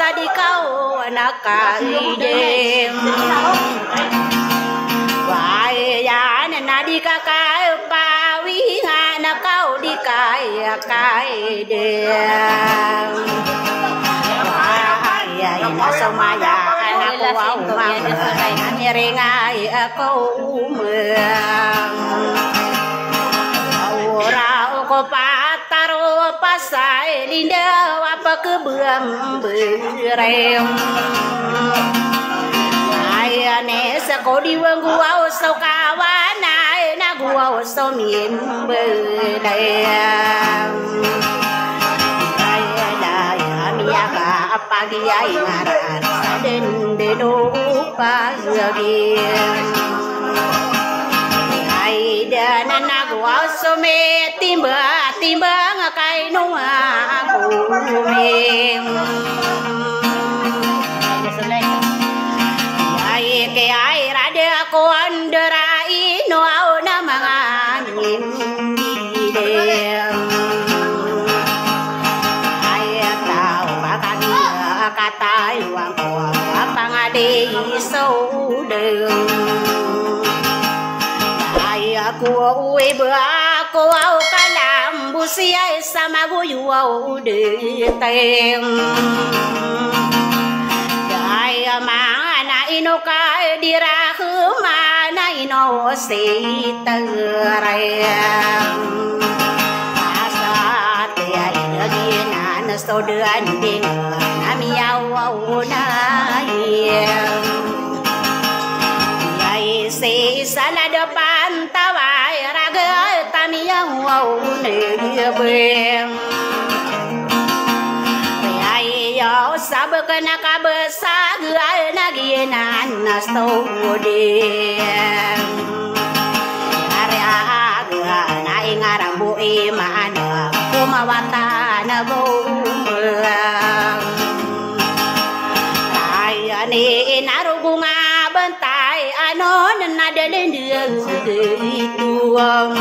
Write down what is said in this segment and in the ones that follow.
sa đi câu na cài đêm vài giá na đi ca cái ba vi nga na câu đi cài đêm vài na sâu ma ya na câu mang na rengai câu mưa rau ko pataro pasai linda apa ke buam berem ai ane sa ko di wangu au so kawan ai na gua so miem belem ai dai amia ka apa gi ai ngaran den de do pa gi dan anak gua some timba ngakai nua kuming ai ke ai rada ko andrai no au na mangin dem ai tau bakagi katai wang ko pangade so deung aku ue aku au kalam busia sama guyu au de tem dai mana ino ka dira mana ino se terayam asat ya ina dina nasto de anding nami au na si sana depan tawai raga tami yang wow ne bem ai yo sab kana ka besa gai na ginan nasto de area ga na ingarang bu e mana kumawata na bu ai ani narugunga bentai anon nada lendir tuam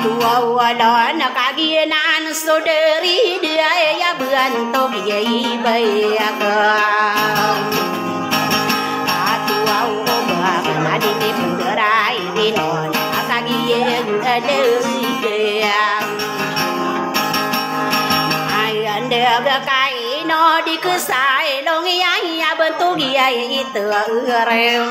tua wala nak aginan saudari dia ya bantu yai bayakam tua ubah nadi ni penderai dinon akagien dia ai ande gakai no di kesai dong ya bentuk yai terem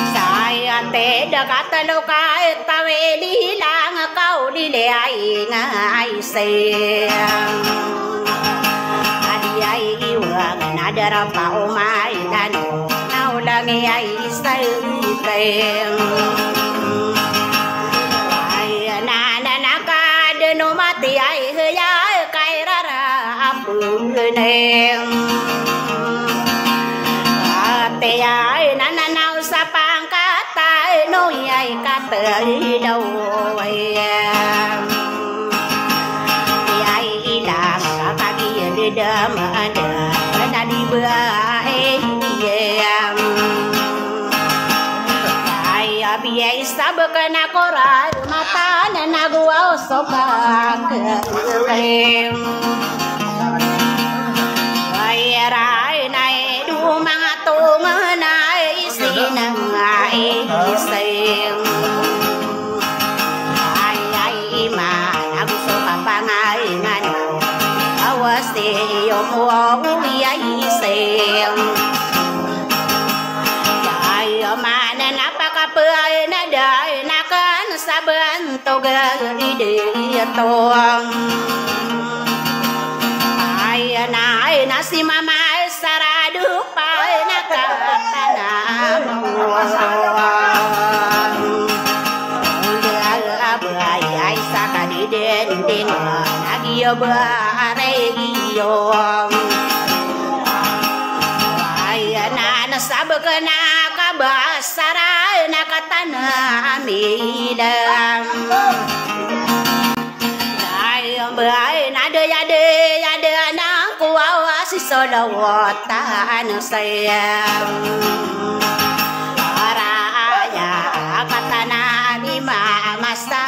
saya tidak kata lokai taweli lang kau di leai ngai sayang adi ai iwang nada rapa omai nano nau langi ai sayang ai nana nakade no mati ai ya kai rara nem ate ai nana nau sapang kata no ai kata đâu ai ilang kaki di dam ada na di bae ai biai sabakana korai mata nana gua sokak rem rai này đu mang tu này sinang ai sen ai mà aku so papangai ngan awas yo mo ai sen ai mà nên apa kapai na dai na kan saban toga di toang ai nasi mama saradu pai nakatana ai ai sakadi den den nagio bare gio ai nana sabkana kabasara nakatana midam ai bai nade yade na si solo wata anu sayang para ya katana bima masa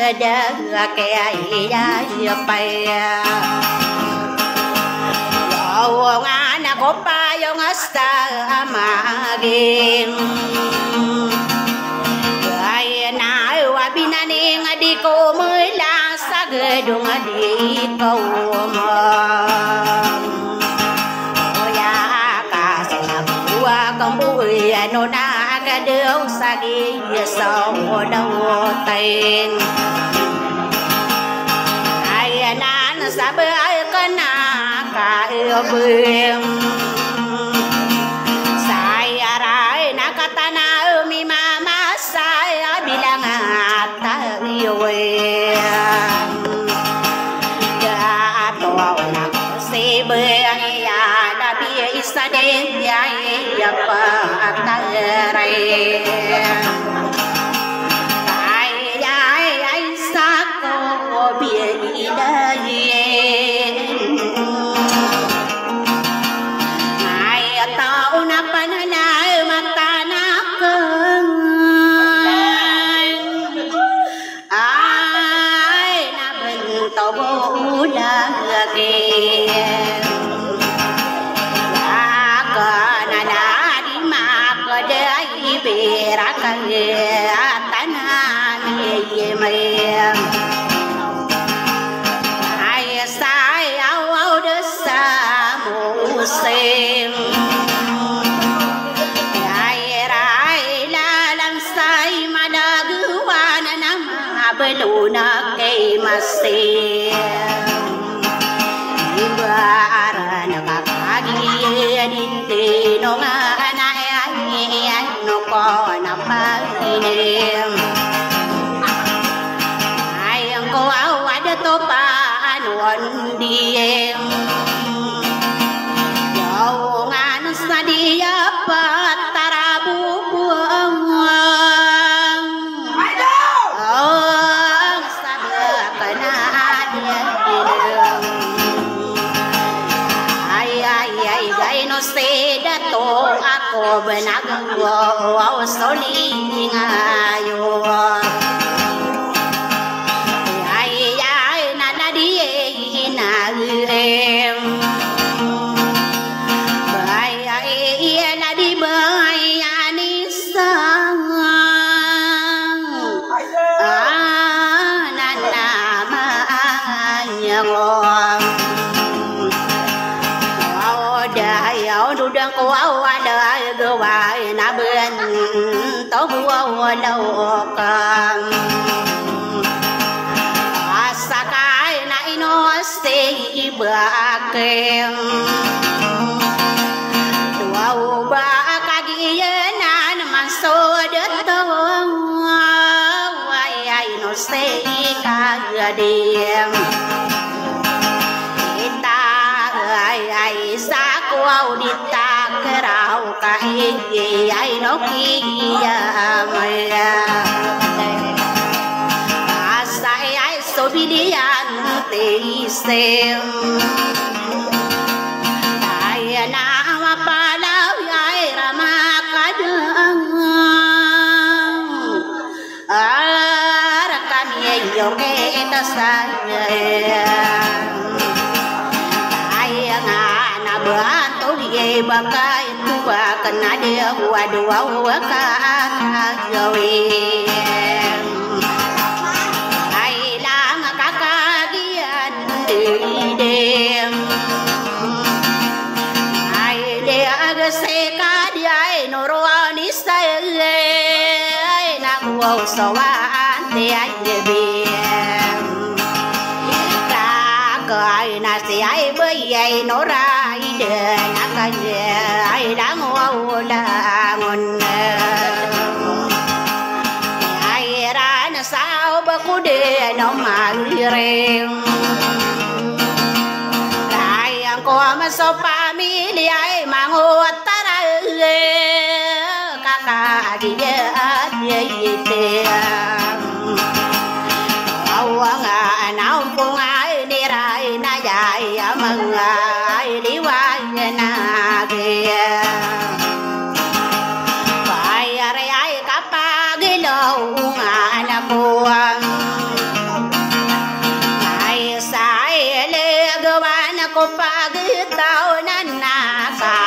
ngada kaya ya pai o ngana ko pa yung asta amagin ay na wa binani ngadi ko mula sa gedung di ko mo ya ka sa buwa kambuy ano na kadeu sagi so đâu tên ai nan sa bơi kana ka bơi sai arai nakatana mi mama sai bilang ata iwe ya to na se bơi ya da bi isa de ya pa atarai Luna kay masih ibara nakakagiyanin no nga anayan no ko napaginim ayang ko awad to pa anuan diem yaw nga sa diya pa tarabubuang ako benagawa soli ngayo ay nadadi inalem ay nadi bayani sang nanama nyangong đudang ko ada gawai na ben to buwa đâu kan asakai na ino se ibakem dua ba kagiyenan mansod tong wai ino se kagadiem ai sa cô đi ta cái rau cái gì ai nó kia mày sai ai so bi đi ăn tì xem ai na mà pa lao ai ra mà cả đường ra cái gì yo cái ta sai bantu dia bakai tua kena dia dua kagawi ai lang kakagian dem ai dia geseka dia norwani sai na wo sawan dia debi ai na si ai bơi ai nó ra để na cái ai đã ngô là ngon ai ra na sao ba cô để nó mà riêng ai ang ko mà so pa mi đi ai mà ngô ta ra ca đi gì thế ngà nào cũng ai đi rai na dài mừng ai đi qua na kia phải ai capa cái lâu ngà na buông ko pagitaw na nakadiyere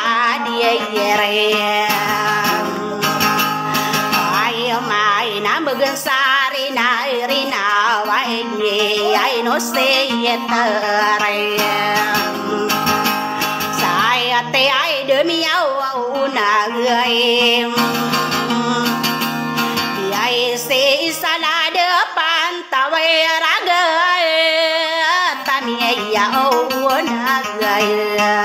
ay may na magansari na irina ay no seyetare saya te ai demi au na người ai se sala depan tawe raga tamia au na gaya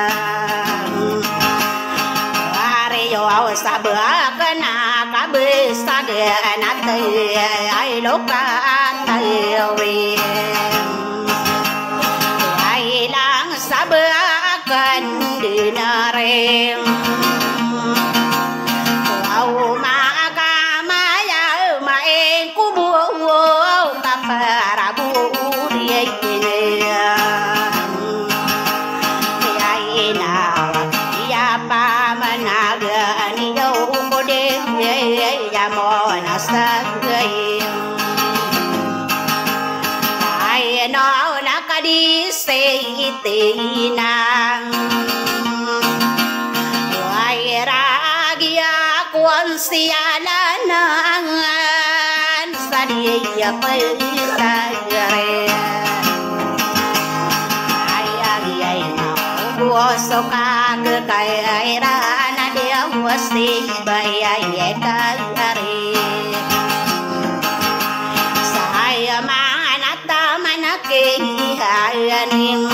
are yo au sabah kana kabe sade na te ai loka tai wi ai lang sabah kan dinare au ma para buri na ya pa managa ni yo mode ya mo na sagai ai no na kadi se itina ai ragia kon sialana dia percaya ayah ayah gua suka ke kaya na dia mesti bayar kari saya mana tamana kehianin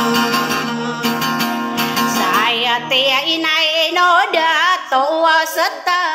saya tia inai no da tua seta